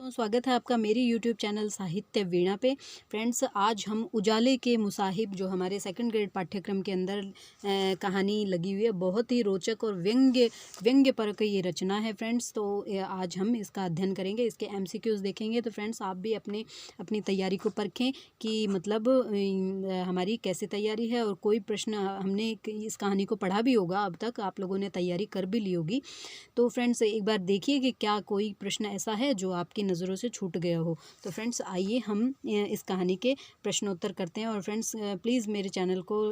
स्वागत है आपका मेरी यूट्यूब चैनल साहित्य वीणा पे। फ्रेंड्स, आज हम उजाले के मुसाहिब जो हमारे सेकंड ग्रेड पाठ्यक्रम के अंदर कहानी लगी हुई है, बहुत ही रोचक और व्यंग्य पर की ये रचना है फ्रेंड्स। तो आज हम इसका अध्ययन करेंगे, इसके एमसीक्यूज देखेंगे। तो फ्रेंड्स, आप भी अपनी तैयारी को परखें कि मतलब हमारी कैसे तैयारी है, और कोई प्रश्न हमने इस कहानी को पढ़ा भी होगा, अब तक आप लोगों ने तैयारी कर भी ली होगी। तो फ्रेंड्स, एक बार देखिए कि क्या कोई प्रश्न ऐसा है जो आपकी नज़रों से छूट गया हो। तो फ्रेंड्स, आइए हम इस कहानी के प्रश्नोत्तर करते हैं। और फ्रेंड्स, प्लीज़ मेरे चैनल को,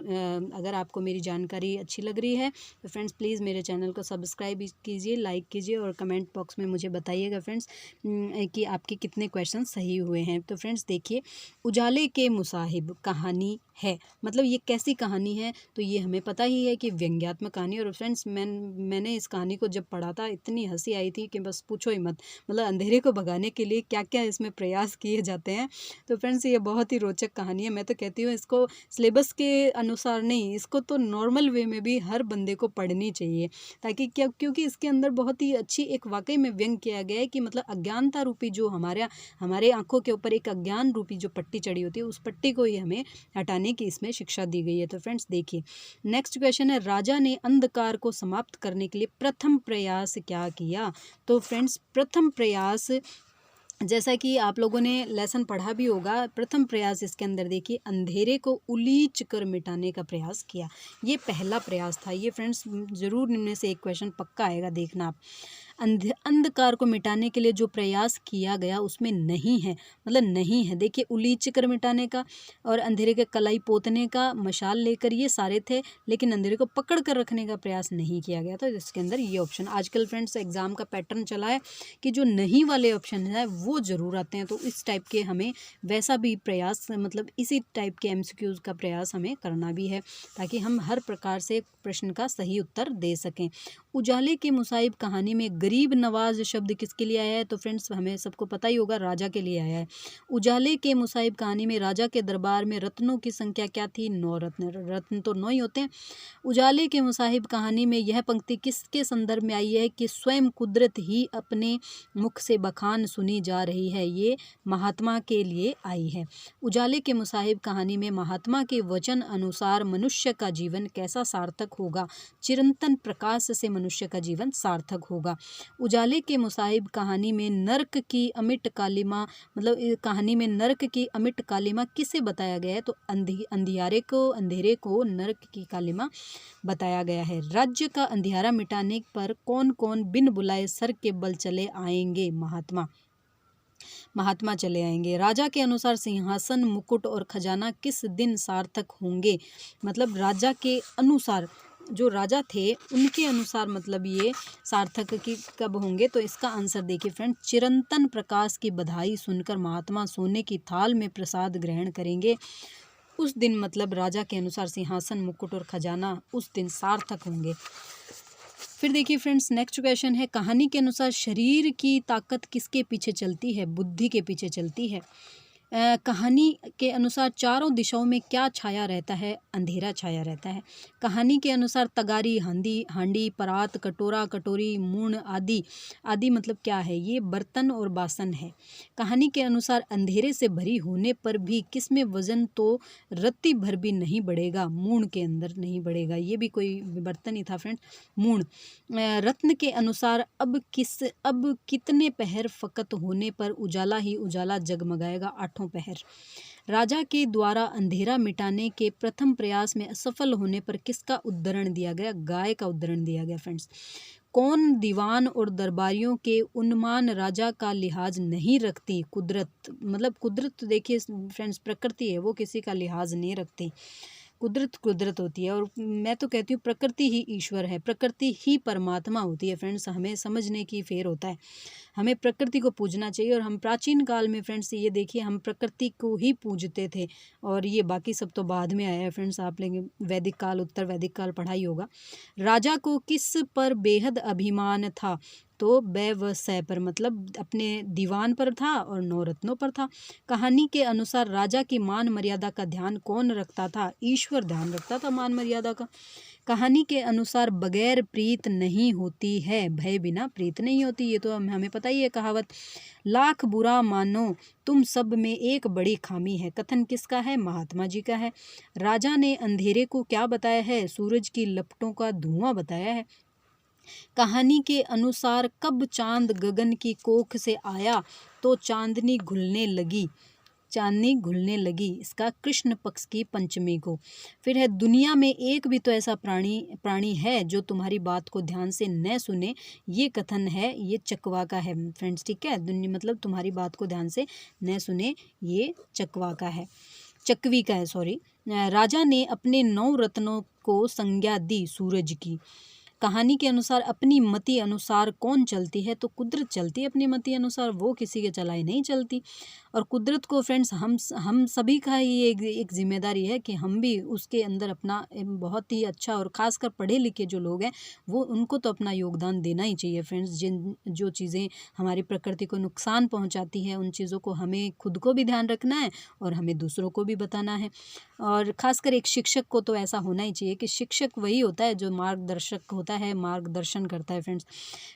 अगर आपको मेरी जानकारी अच्छी लग रही है तो फ्रेंड्स प्लीज़ मेरे चैनल को सब्सक्राइब कीजिए, लाइक कीजिए, और कमेंट बॉक्स में मुझे बताइएगा फ्रेंड्स कि आपके कितने क्वेश्चन सही हुए हैं। तो फ्रेंड्स देखिए, उजाले के मुसाहिब कहानी है, मतलब ये कैसी कहानी है, तो ये हमें पता ही है कि व्यंग्यात्मक कहानी। और फ्रेंड्स, मैंने इस कहानी को जब पढ़ा था, इतनी हंसी आई थी कि बस पूछो ही मत। मतलब अंधेरे को भगाने के लिए क्या क्या इसमें प्रयास किए जाते हैं। तो फ्रेंड्स, ये बहुत ही रोचक कहानी है। मैं तो कहती हूँ इसको सिलेबस के अनुसार नहीं, इसको तो नॉर्मल वे में भी हर बंदे को पढ़नी चाहिए, ताकि क्योंकि इसके अंदर बहुत ही अच्छी एक वाकई में व्यंग किया गया है कि मतलब अज्ञानता रूपी जो हमारे आंखों के ऊपर एक अज्ञान रूपी जो पट्टी चढ़ी होती है, उस पट्टी को ही हमें हटाने की इसमें शिक्षा दी गई है। तो फ्रेंड्स देखिए, नेक्स्ट क्वेश्चन है, राजा ने अंधकार को समाप्त करने के लिए प्रथम प्रयास क्या किया। तो फ्रेंड्स, प्रथम प्रयास, जैसा कि आप लोगों ने लेसन पढ़ा भी होगा, प्रथम प्रयास इसके अंदर देखिए, अंधेरे को उलीच कर मिटाने का प्रयास किया। ये पहला प्रयास था। ये फ्रेंड्स जरूर इनमें से एक क्वेश्चन पक्का आएगा, देखना आप। अंधकार को मिटाने के लिए जो प्रयास किया गया उसमें नहीं है, मतलब नहीं है। देखिए, उलीच कर मिटाने का और अंधेरे के कलाई पोतने का, मशाल लेकर, ये सारे थे, लेकिन अंधेरे को पकड़ कर रखने का प्रयास नहीं किया गया। तो इसके अंदर ये ऑप्शन, आजकल फ्रेंड्स एग्जाम का पैटर्न चला है कि जो नहीं वाले ऑप्शन है वो ज़रूर आते हैं। तो इस टाइप के हमें वैसा भी प्रयास, मतलब इसी टाइप के एमसीक्यूज़ का प्रयास हमें करना भी है, ताकि हम हर प्रकार से प्रश्न का सही उत्तर दे सकें। उजाले के मुसाहिब कहानी में गरीब नवाज शब्द किसके लिए आया है। तो फ्रेंड्स, हमें सबको पता ही होगा, राजा के लिए आया है। उजाले के मुसाहिब कहानी में राजा के दरबार में रत्नों की संख्या क्या थी? 9 रत्न। रत्न तो 9 ही होते हैं। उजाले के मुसाहिब कहानी में यह पंक्ति किसके संदर्भ में आई है कि स्वयं कुदरत ही अपने मुख से बखान सुनी जा रही है? ये महात्मा के लिए आई है। उजाले के मुसाहिब कहानी में महात्मा के वचन अनुसार मनुष्य का जीवन कैसा सार्थक होगा? चिरंतन प्रकाश से मनुष्य का जीवन सार्थक होगा। उजाले के मुसाहिब कहानी में नर्क की अमिट कालिमा, मतलब कहानी में नर्क की अमिट कालिमा किसे बताया गया है? तो अंधेरे को नर्क की कालिमा बताया गया है। राज्य का अंधियारा मिटाने पर कौन कौन बिन बुलाए सर के बल चले आएंगे? महात्मा चले आएंगे। राजा के अनुसार सिंहासन, मुकुट और खजाना किस दिन सार्थक होंगे? मतलब राजा के अनुसार, जो राजा थे उनके अनुसार मतलब ये सार्थक की कब होंगे? तो इसका आंसर देखिए फ्रेंड, चिरंतन प्रकाश की बधाई सुनकर महात्मा सोने की थाल में प्रसाद ग्रहण करेंगे, उस दिन मतलब राजा के अनुसार सिंहासन, मुकुट और खजाना उस दिन सार्थक होंगे। फिर देखिए फ्रेंड्स, नेक्स्ट क्वेश्चन है, कहानी के अनुसार शरीर की ताकत किसके पीछे चलती है? बुद्धि के पीछे चलती है। कहानी के अनुसार चारों दिशाओं में क्या छाया रहता है? अंधेरा छाया रहता है। कहानी के अनुसार तगारी, हांडी, परात, कटोरा, कटोरी, मूण आदि मतलब क्या है? ये बर्तन और बासन है। कहानी के अनुसार अंधेरे से भरी होने पर भी किसमें वजन तो रत्ती भर भी नहीं बढ़ेगा? मूण के अंदर नहीं बढ़ेगा। ये भी कोई बर्तन ही था फ्रेंड्स, मूण। रत्न के अनुसार अब कितने पहर फकत होने पर उजाला ही उजाला जगमगाएगा? 8 पहर। राजा के द्वारा अंधेरा मिटाने के प्रथम प्रयास में असफल होने पर किसका उद्धरण दिया गया? गाय का उद्धरण दिया गया फ्रेंड्स। कौन दीवान और दरबारियों के उन्मान राजा का लिहाज नहीं रखती? कुदरत। मतलब कुदरत तो देखिए फ्रेंड्स प्रकृति है, वो किसी का लिहाज नहीं रखती। कुदरत होती है, और मैं तो कहती हूँ प्रकृति ही ईश्वर है, प्रकृति ही परमात्मा होती है फ्रेंड्स। हमें समझने की फेर होता है, हमें प्रकृति को पूजना चाहिए। और हम प्राचीन काल में फ्रेंड्स ये देखिए, हम प्रकृति को ही पूजते थे, और ये बाकी सब तो बाद में आया है फ्रेंड्स। आप लेंगे वैदिक काल, उत्तर वैदिक काल पढ़ाई होगा। राजा को किस पर बेहद अभिमान था? तो बै व सै पर, मतलब अपने दीवान पर था और 9 रत्नों पर था। कहानी के अनुसार राजा की मान मर्यादा का ध्यान कौन रखता था? ईश्वर ध्यान रखता था मान मर्यादा का। कहानी के अनुसार बगैर प्रीत नहीं होती है, भय बिना प्रीत नहीं होती, ये तो हमें पता ही है कहावत। लाख बुरा मानो तुम सब में एक बड़ी खामी है, कथन किसका है? महात्मा जी का है। राजा ने अंधेरे को क्या बताया है? सूरज की लपटों का धुआं बताया है। कहानी के अनुसार कब चांद गगन की कोख से आया तो चांदनी घुलने लगी, चांदनी घुलने लगी, इसका कृष्ण पक्ष की पंचमी को। फिर है दुनिया में एक भी तो ऐसा प्राणी है जो तुम्हारी बात को ध्यान से न सुने, ये कथन है, ये चकवा का है फ्रेंड्स, ठीक है। दुनिया मतलब तुम्हारी बात को ध्यान से न सुने, ये चकवा का है, चकवी का है, सॉरी। राजा ने अपने 9 रत्नों को संज्ञा दी सूरज की। कहानी के अनुसार अपनी मति अनुसार कौन चलती है? तो कुदरत चलती है अपनी मति अनुसार, वो किसी के चलाई नहीं चलती। और कुदरत को फ्रेंड्स हम सभी का ही एक जिम्मेदारी है कि हम भी उसके अंदर अपना बहुत ही अच्छा, और ख़ासकर पढ़े लिखे जो लोग हैं वो, उनको तो अपना योगदान देना ही चाहिए फ्रेंड्स। जो चीज़ें हमारी प्रकृति को नुकसान पहुँचाती है उन चीज़ों को हमें खुद को भी ध्यान रखना है और हमें दूसरों को भी बताना है। और ख़ासकर एक शिक्षक को तो ऐसा होना ही चाहिए कि शिक्षक वही होता है जो मार्गदर्शक होता है, मार्गदर्शन करता है फ्रेंड्स।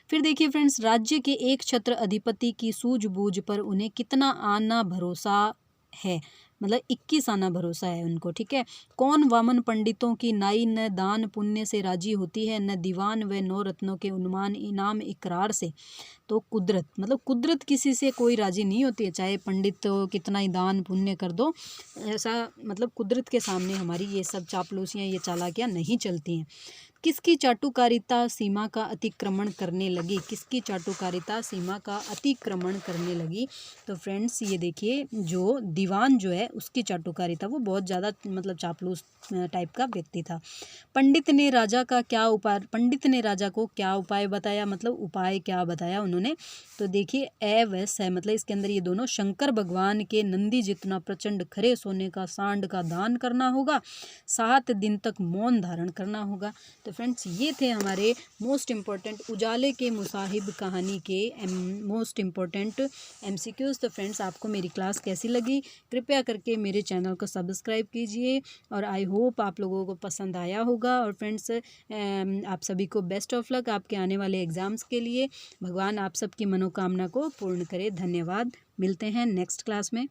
फिर देखिए फ्रेंड्स, राज्य के एक छत्र अधिपति की सूझबूझ पर उन्हें कितना आना भरोसा है? मतलब 21 आना भरोसा है उनको, ठीक है। कौन वामन पंडितों की नाई न दान पुण्य से राजी होती है, न दीवान व 9 रत्नों के उन्मान इनाम इकरार से? तो कुदरत, मतलब कुदरत किसी से कोई राजी नहीं होती है, चाहे पंडित तो कितना ही दान पुण्य कर दो, ऐसा मतलब कुदरत के सामने हमारी ये सब चापलूसियाँ, ये चालाकियाँ नहीं चलती हैं। किसकी चाटुकारिता सीमा का अतिक्रमण करने लगी? किसकी चाटुकारिता सीमा का अतिक्रमण करने लगी? तो फ्रेंड्स ये देखिए, जो दीवान जो है उसकी चाटुकारिता, वो बहुत ज़्यादा मतलब चापलूस टाइप का व्यक्ति था। पंडित ने राजा को क्या उपाय बताया? मतलब उपाय क्या बताया उन्होंने? तो देखिए वैस है, मतलब इसके अंदर ये दोनों, शंकर भगवान के नंदी जितना प्रचंड खरे सोने का सांड का दान करना होगा, 7 दिन तक मौन धारण करना होगा। तो फ्रेंड्स ये थे हमारे मोस्ट इम्पॉर्टेंट उजाले के मुसाहिब कहानी के मोस्ट इम्पॉर्टेंट MCQs। तो फ्रेंड्स आपको मेरी क्लास कैसी लगी? कृपया करके मेरे चैनल को सब्सक्राइब कीजिए और आई होप आप लोगों को पसंद आया होगा। और फ्रेंड्स आप सभी को बेस्ट ऑफ लक आपके आने वाले एग्ज़ाम्स के लिए। भगवान आप सबकी मनोकामना को पूर्ण करे। धन्यवाद, मिलते हैं नेक्स्ट क्लास में।